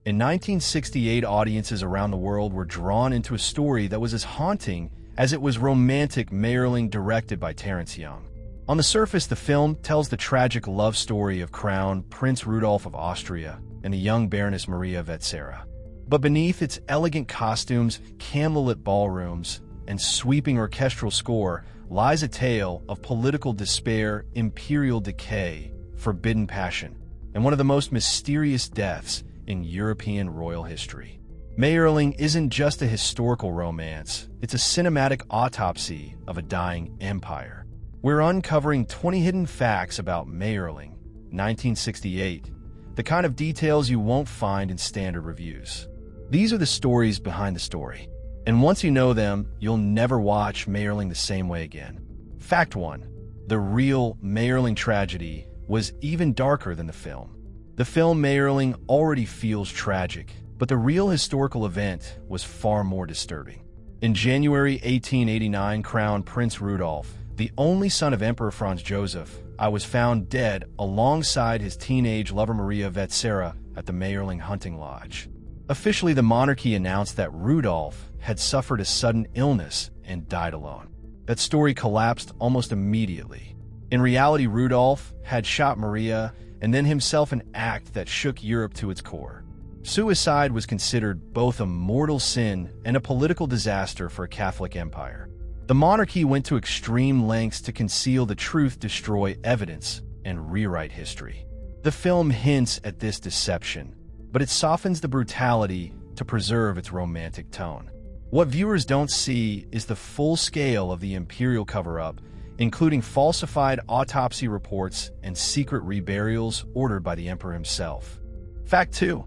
In 1968, audiences around the world were drawn into a story that was as haunting as it was romantic. Mayerling, directed by Terence Young. On the surface, the film tells the tragic love story of Crown Prince Rudolph of Austria and the young Baroness Maria Vetsera. But beneath its elegant costumes, candlelit ballrooms, and sweeping orchestral score lies a tale of political despair, imperial decay, forbidden passion, and one of the most mysterious deaths in European royal history. Mayerling isn't just a historical romance, it's a cinematic autopsy of a dying empire. We're uncovering 20 hidden facts about Mayerling, 1968, the kind of details you won't find in standard reviews. These are the stories behind the story, and once you know them, you'll never watch Mayerling the same way again. Fact 1. The real Mayerling tragedy was even darker than the film. The film Mayerling already feels tragic, but the real historical event was far more disturbing. In January 1889, Crown Prince Rudolph, the only son of Emperor Franz Joseph, was found dead alongside his teenage lover Maria Vetsera at the Mayerling hunting lodge. Officially, the monarchy announced that Rudolph had suffered a sudden illness and died alone. That story collapsed almost immediately. In reality, Rudolph had shot Maria and then himself, an act that shook Europe to its core. Suicide was considered both a mortal sin and a political disaster for a Catholic empire. The monarchy went to extreme lengths to conceal the truth, destroy evidence, and rewrite history. The film hints at this deception, but it softens the brutality to preserve its romantic tone. What viewers don't see is the full scale of the imperial cover-up, including falsified autopsy reports and secret reburials ordered by the emperor himself. Fact 2.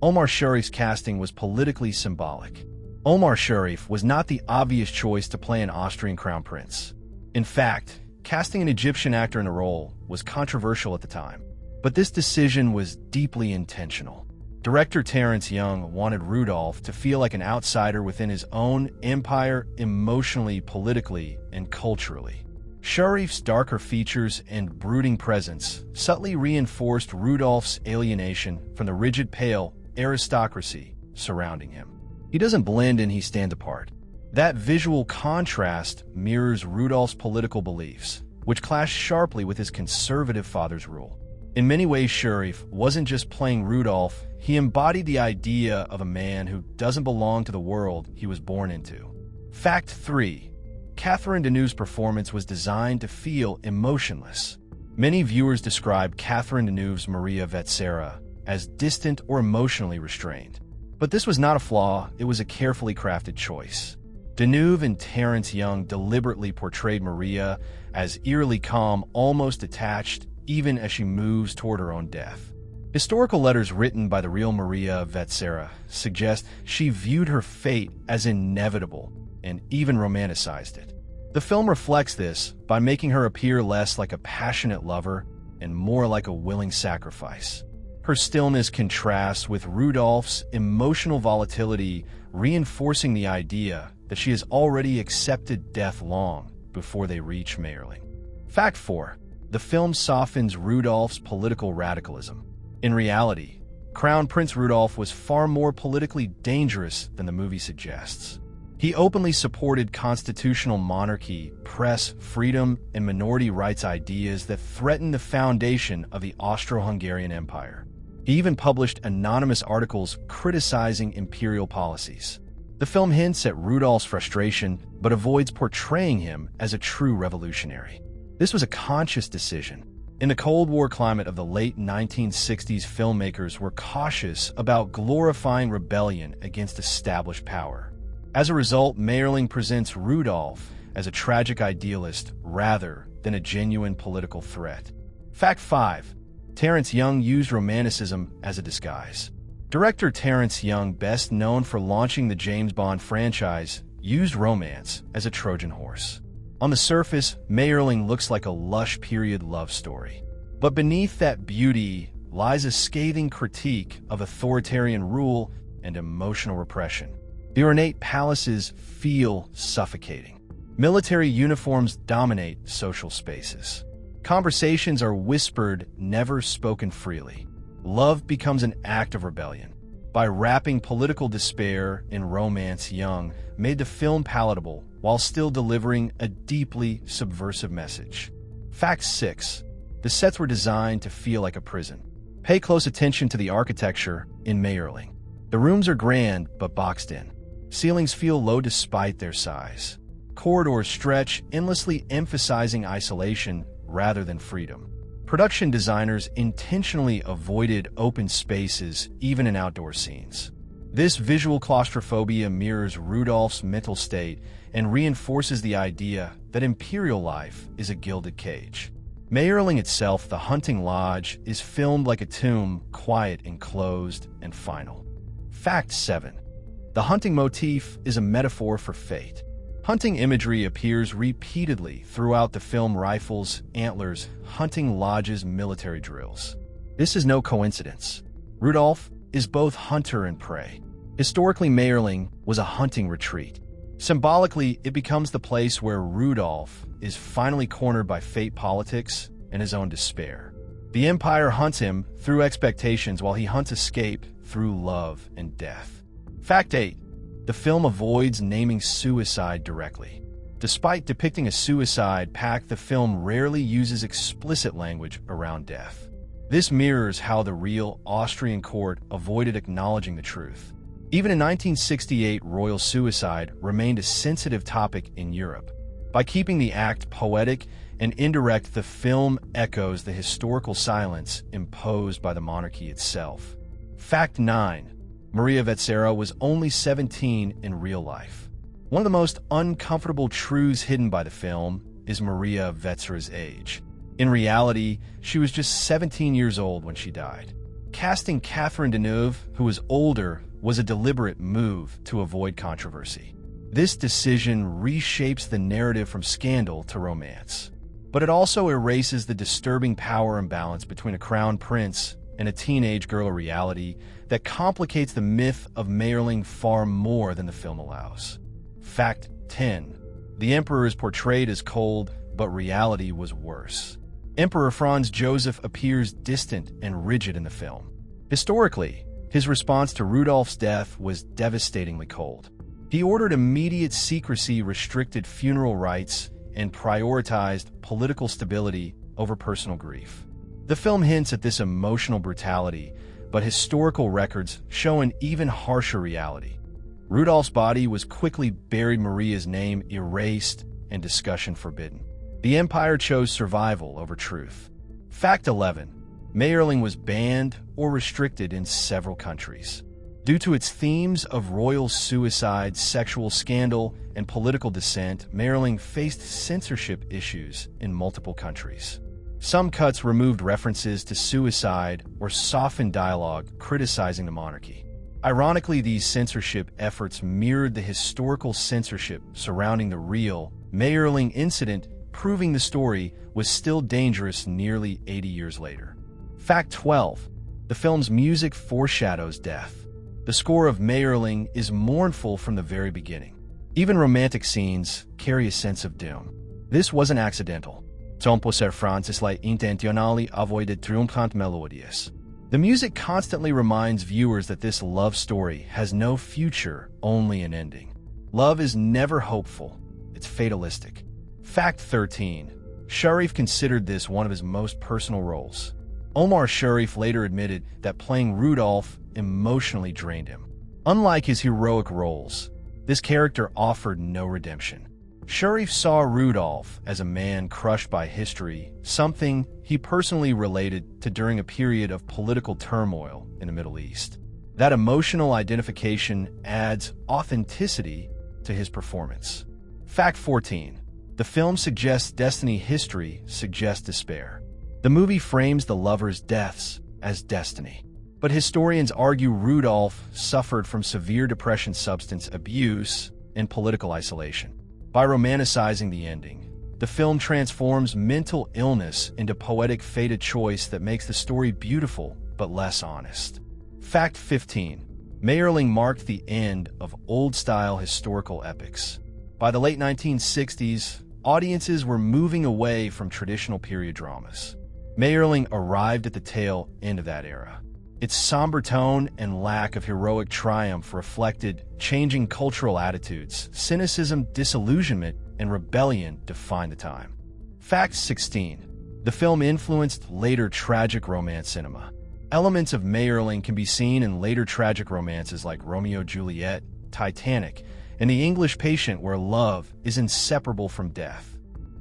Omar Sharif's casting was politically symbolic. Omar Sharif was not the obvious choice to play an Austrian crown prince. In fact, casting an Egyptian actor in the role was controversial at the time, but this decision was deeply intentional. Director Terence Young wanted Rudolph to feel like an outsider within his own empire, emotionally, politically, and culturally. Sharif's darker features and brooding presence subtly reinforced Rudolph's alienation from the rigid, pale aristocracy surrounding him. He doesn't blend in, he stands apart. That visual contrast mirrors Rudolph's political beliefs, which clash sharply with his conservative father's rule. In many ways, Sharif wasn't just playing Rudolph, he embodied the idea of a man who doesn't belong to the world he was born into. Fact 3. Catherine Deneuve's performance was designed to feel emotionless. Many viewers describe Catherine Deneuve's Maria Vetsera as distant or emotionally restrained. But this was not a flaw, it was a carefully crafted choice. Deneuve and Terence Young deliberately portrayed Maria as eerily calm, almost detached, even as she moves toward her own death. Historical letters written by the real Maria Vetsera suggest she viewed her fate as inevitable and even romanticized it. The film reflects this by making her appear less like a passionate lover and more like a willing sacrifice. Her stillness contrasts with Rudolph's emotional volatility, reinforcing the idea that she has already accepted death long before they reach Mayerling. Fact 4. The film softens Rudolph's political radicalism. In reality, Crown Prince Rudolph was far more politically dangerous than the movie suggests. He openly supported constitutional monarchy, press freedom, and minority rights ideas that threatened the foundation of the Austro-Hungarian Empire. He even published anonymous articles criticizing imperial policies. The film hints at Rudolph's frustration, but avoids portraying him as a true revolutionary. This was a conscious decision. In the Cold War climate of the late 1960s, filmmakers were cautious about glorifying rebellion against established power. As a result, Mayerling presents Rudolph as a tragic idealist rather than a genuine political threat. Fact 5. Terence Young used romanticism as a disguise. Director Terence Young, best known for launching the James Bond franchise, used romance as a Trojan horse. On the surface, Mayerling looks like a lush period love story. But beneath that beauty lies a scathing critique of authoritarian rule and emotional repression. The ornate palaces feel suffocating. Military uniforms dominate social spaces. Conversations are whispered, never spoken freely. Love becomes an act of rebellion. by wrapping political despair in romance, Young made the film palatable while still delivering a deeply subversive message. Fact 6. The sets were designed to feel like a prison. Pay close attention to the architecture in Mayerling. The rooms are grand but boxed in. Ceilings feel low despite their size. Corridors stretch, endlessly emphasizing isolation rather than freedom. Production designers intentionally avoided open spaces even in outdoor scenes. This visual claustrophobia mirrors Rudolph's mental state and reinforces the idea that imperial life is a gilded cage. Mayerling itself, the hunting lodge, is filmed like a tomb, quiet, enclosed, and final. Fact 7. The hunting motif is a metaphor for fate. Hunting imagery appears repeatedly throughout the film: rifles, antlers, hunting lodges, military drills. This is no coincidence. Rudolph is both hunter and prey. Historically, Mayerling was a hunting retreat. Symbolically, it becomes the place where Rudolph is finally cornered by fate, politics, and his own despair. The Empire hunts him through expectations while he hunts escape through love and death. Fact 8. The film avoids naming suicide directly. Despite depicting a suicide pact, the film rarely uses explicit language around death. This mirrors how the real Austrian court avoided acknowledging the truth. Even in 1968, royal suicide remained a sensitive topic in Europe. By keeping the act poetic and indirect, the film echoes the historical silence imposed by the monarchy itself. Fact 9. Maria Vetzera was only 17 in real life. One of the most uncomfortable truths hidden by the film is Maria Vetzera's age. In reality, she was just 17 years old when she died. Casting Catherine Deneuve, who was older, was a deliberate move to avoid controversy. This decision reshapes the narrative from scandal to romance. But it also erases the disturbing power imbalance between a crown prince and a teenage girl, a reality that complicates the myth of Mayerling far more than the film allows. Fact 10. The emperor is portrayed as cold, but reality was worse. Emperor Franz Joseph appears distant and rigid in the film. Historically, his response to Rudolph's death was devastatingly cold. He ordered immediate secrecy, restricted funeral rites, and prioritized political stability over personal grief. The film hints at this emotional brutality, but historical records show an even harsher reality. Rudolph's body was quickly buried, Maria's name erased, and discussion forbidden. The empire chose survival over truth. Fact 11. Mayerling was banned or restricted in several countries. Due to its themes of royal suicide, sexual scandal, and political dissent, Mayerling faced censorship issues in multiple countries. Some cuts removed references to suicide or softened dialogue criticizing the monarchy. Ironically, these censorship efforts mirrored the historical censorship surrounding the real Mayerling incident, proving the story was still dangerous nearly 80 years later. Fact 12. The film's music foreshadows death. The score of Mayerling is mournful from the very beginning. Even romantic scenes carry a sense of doom. This wasn't accidental. Composer Francisla intentionali avoided triumphant melodies. The music constantly reminds viewers that this love story has no future, only an ending. Love is never hopeful, it's fatalistic. Fact 13. Sharif considered this one of his most personal roles. Omar Sharif later admitted that playing Rudolph emotionally drained him. Unlike his heroic roles, this character offered no redemption. Sharif saw Rudolph as a man crushed by history, something he personally related to during a period of political turmoil in the Middle East. That emotional identification adds authenticity to his performance. Fact 14. The film suggests destiny, history suggests despair. The movie frames the lovers' deaths as destiny. But historians argue Rudolph suffered from severe depression, substance abuse, and political isolation. By romanticizing the ending, the film transforms mental illness into poetic fate, a choice that makes the story beautiful but less honest. Fact 15. Mayerling marked the end of old-style historical epics. By the late 1960s, audiences were moving away from traditional period dramas. Mayerling arrived at the tail end of that era. Its somber tone and lack of heroic triumph reflected changing cultural attitudes. Cynicism, disillusionment, and rebellion defined the time. Fact 16. The film influenced later tragic romance cinema. Elements of Mayerling can be seen in later tragic romances like Romeo and Juliet, Titanic, and The English Patient, where love is inseparable from death.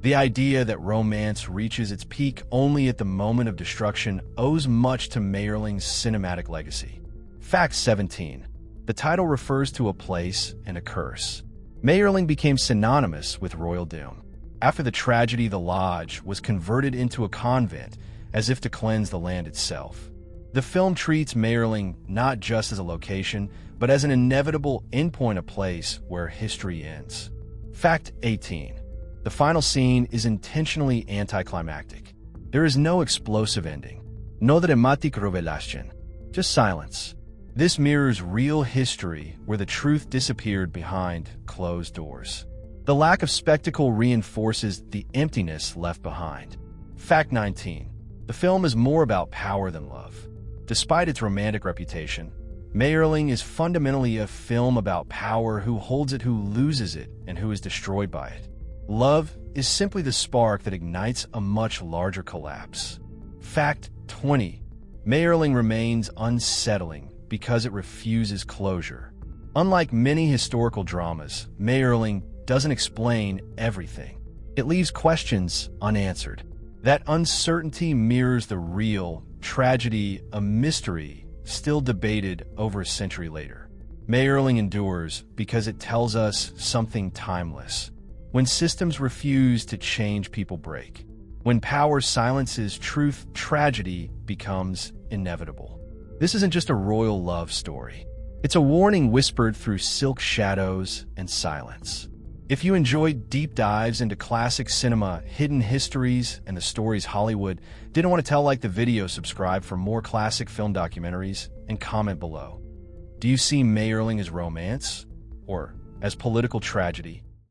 The idea that romance reaches its peak only at the moment of destruction owes much to Mayerling's cinematic legacy. Fact 17. The title refers to a place and a curse. Mayerling became synonymous with royal doom. After the tragedy, the lodge was converted into a convent, as if to cleanse the land itself. The film treats Mayerling not just as a location, but as an inevitable endpoint, a place where history ends. Fact 18. The final scene is intentionally anticlimactic. There is no explosive ending. No dramatic revelation. Just silence. This mirrors real history where the truth disappeared behind closed doors. The lack of spectacle reinforces the emptiness left behind. Fact 19. The film is more about power than love. Despite its romantic reputation, Mayerling is fundamentally a film about power, who holds it, who loses it, and who is destroyed by it. Love is simply the spark that ignites a much larger collapse. Fact 20. Mayerling remains unsettling because it refuses closure. Unlike many historical dramas, Mayerling doesn't explain everything. It leaves questions unanswered. That uncertainty mirrors the real tragedy, a mystery still debated over a century later. Mayerling endures because it tells us something timeless. When systems refuse to change, people break. When power silences truth, tragedy becomes inevitable. This isn't just a royal love story. It's a warning whispered through silk shadows and silence. If you enjoyed deep dives into classic cinema, hidden histories, and the stories Hollywood didn't want to tell, like the video, subscribe for more classic film documentaries, and comment below. Do you see Mayerling as romance or as political tragedy?